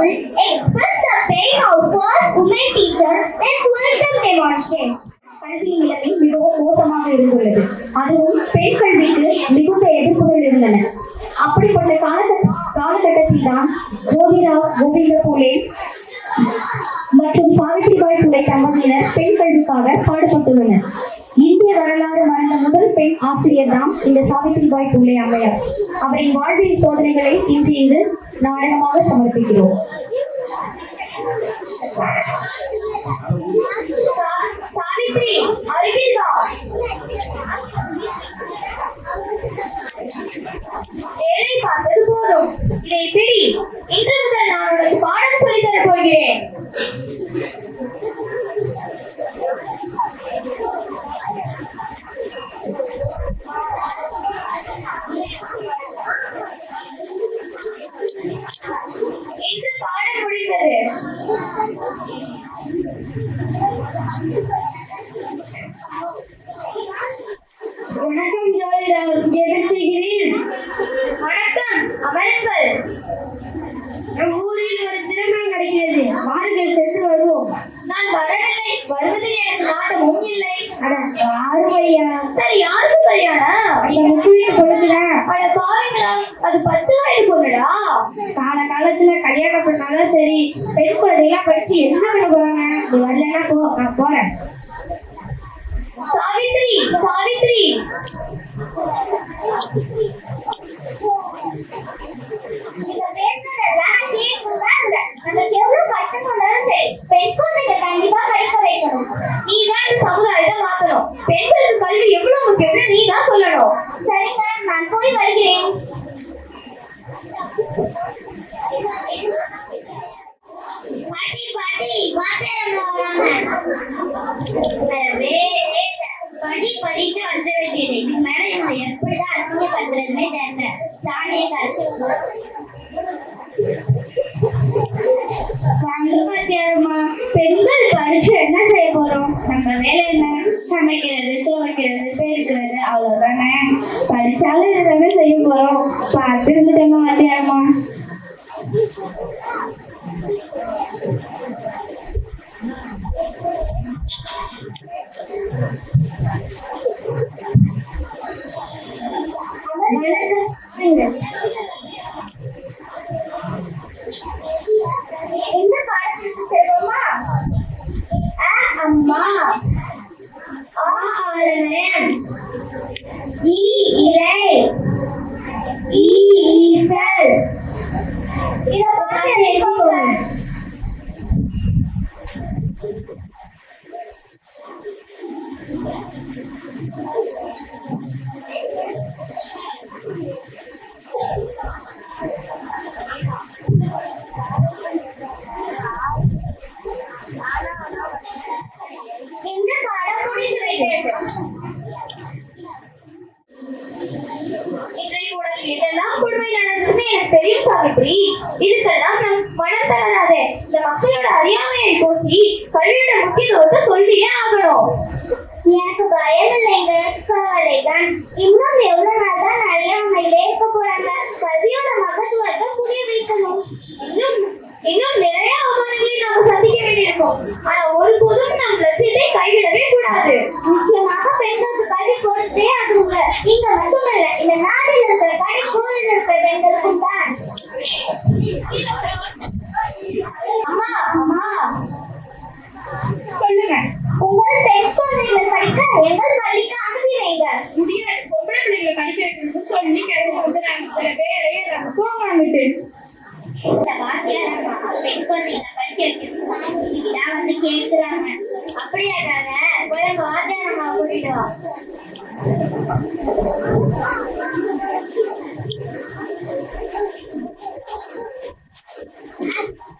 school expressed the pain of first women teachers and tourism demonstrate. கல்வி நிலைமை மிகவும் மோசமாக இருந்துள்ளது. அதுவும் பெண் கல்விக்கு மிகுந்த எதிர்ப்புகள் இருந்தன. அப்படிப்பட்ட காலகட்டத்தில் தான் ஜோதிராவ் கோவிந்த பூலே மற்றும் சாவித்ரிபாய் பூலே தம்பதியினர் பெண் கல்விக்காக பாடுபட்டுள்ளனர். இந்திய வரலாறு மறந்த முதல் பெண் ஆசிரியர் தான் இந்த சாவித்ரிபாய் பூலே அம்மையார். அவரின் வாழ்வியல் சோதனைகளை இன்று நாடகமாக சமர்ப்பிக்கிறோம். சாவித்ரி, அருகில் வா. வேலை பார்த்தது போதும், இதை பிடி. இன்று முதல் நான் உனக்கு பாடம் சொல்லித் தரப் போகிறேன். இன்று பாடம் முடிந்தது. வணக்கம் ஜோதிராவ், என்ன செய்கிறீர்? வணக்கம், அமருங்கள். நம் ஊரில் ஒரு திருமணம் நடக்கிறது, வாருங்கள் சென்று வருவோம். நான் வரவில்லை, வருவதில் எனக்கு நாட்டமும் இல்லை. சரி, யாருக்கு கல்யாணம்? அந்த முக்கு வீட்டு பொண்ணுதான். அட பாவீங்களா, அது 10 வயது பொண்ணுடா. காலத்துல கல்யாணம் பண்ணாலும் சரி, பெண் குழந்தைலாம் படிச்சு என்ன பண்ண போறாங்க? நீ வரலன்னா போ, நான் போறேன். சாவித்ரி, சாவித்ரி, நமக்கு எவ்வளவு கஷ்டம் வந்தாலும் சரி, பெண் குழந்தைகளை கண்டிப்பா படிக்க வைக்கணும். நீ தான் இந்த சமுதாயத்தை மாத்தணும். பெண்களுக்கு கல்வி எவ்வளவு முக்கியம்னு நீ தான் சொல்லணும். சரிங்க, நான் போய் வருகிறேன். பாட்டி, பாட்டி, வாத்தியாரம் படி படிட்டு வந்து வேண்டியது. இதுக்கு மேல இவங்க எப்படிதான் அசிங்கப்படுத்துறதுமே தெரியல. தானே கருத்து பெண்கள் படிச்சு என்ன செய்ய போறோம்? நம்ம வேலை என்ன? சமைக்கிறது, துவைக்கிறது, பெருக்கிறது, அவ்வளவுதானே. படிச்சாலும் இதுதானே செய்ய போறோம். பார்த்து இருந்துட்டோமா வாத்தியாரமா? என்ன பாடத்துக்கு செல்வோமா? அம்மா, ஆலமரம், இலை, ஈசல். இத பாட்டு நினைப்போங்க. இந்த பாடம் முடிந்து விட்டது. இன்றைக்கு உனக்கு என்னெல்லாம் கொடுமை நடந்ததுன்னு எனக்கு தெரியும் சாவித்ரி. இதுக்கெல்லாம் நம் மனம் தளராதே. இந்த மக்களோட அறியாமையை போக்கி கல்வியோட முக்கியத்துவத்தை சொல்லியே ஆகணும். எனக்கு பயம் இல்லைங்க, கவலைதான். இன்னும் எவ்வளவு நாள் தான் அறியாமையிலே இருக்க போறாங்க? கல்வியோட மகத்துவத்தை புரிய வைக்கணும். இன்னும் நிறைய அவமானங்களை நாம சந்திக்க வேண்டியிருக்கும். ஆனா ஒருபோதும் நம் லட்சியத்தை கைவிடவே கூடாது. நிச்சயமாக பெண்களுக்கு கல்வி கொடுத்தே ஆகுங்க. நீங்க மட்டுமல்ல, இந்த நாட்டில் இருக்கிற கல்வி சூழலில் இருக்கிற பெண்களுக்கும் தான். அம்மா, அம்மா, சொல்லுங்க. உங்கள் பெண் குழந்தைகளை படிக்க எங்கள் பள்ளிக்கு அனுப்பி வைங்க. முடியாது, பொம்பளை பிள்ளைங்களை படிக்க வைக்கணும்னு சொல்லி கிடையாது. நாங்கள் வேலையே நாங்கள் போவாங்கிட்டு இந்த வாத்தியார் பெண் குழந்தைகளை படிக்க வைக்கிறதுதான் வந்து கேட்கிறாங்க. அப்படியாட்டாங்க, போய் உங்க வாத்தியார் அம்மா கூட்டிட்டு வா.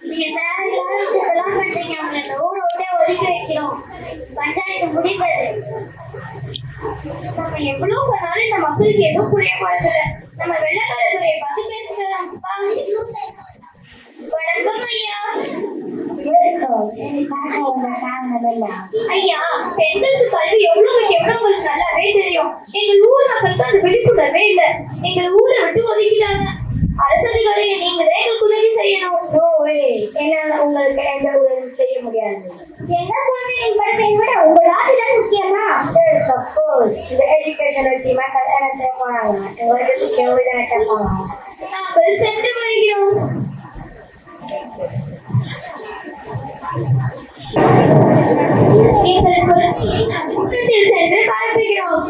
நீங்க தேவையில்லாத பண்றீங்க. அவங்க இந்த ஊரை விட்டே ஒதுக்கி வைக்கிறோம். பஞ்சாயத்து முடிந்தது. நம்ம எவ்வளவு பண்ணாலும் இந்த மக்களுக்கு எதுவும் புரிய போறதில்லை. நம்ம வெள்ளக்காரத்துறையை பத்தி பேசிக்கலாம். வணக்கம் ஐயா. ஐயா, பெண்களுக்கு கல்வி எவ்வளவு முக்கியம் உங்களுக்கு நல்லாவே தெரியும். எங்கள் ஊர் மக்களுக்கு அந்த விழிப்புணர்வே இல்லை. எங்கள் ஊரை விட்டு ஒதுக்கிட்டாங்க. அரசதிகாரிகள் நீங்க தான் எங்களுக்கு உதவி செய்யணும். முடியாது. எங்க குழந்தைகள் படிப்பை விட உங்கள் ஆசைதான் முக்கியமா? சப்போஸ் இந்த எஜுகேஷன் வச்சு கல்யாணத்தை போனாங்க, எங்களுக்கு கேள்விதான் கேட்பாங்க. நாங்கள் சென்று வருகிறோம். எங்கள் குழந்தையை நாங்கள் கூட்டத்தில் சென்று பரப்புகிறோம்.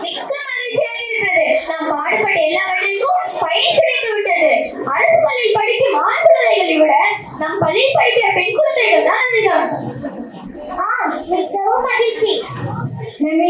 மிக்க மகிழ்ச்சியாக இருக்கிறது. நாம் பாடுபட்ட எல்லாவற்றிற்கும் பயன் கிடைத்து விட்டது. அரசு பள்ளியில் படிக்கும் ஆண் குழந்தைகளை விட நம் பள்ளியில் படிக்கிற பெண் குழந்தைகள் தான் அதிகம். மிகவும் மகிழ்ச்சி. நம்ம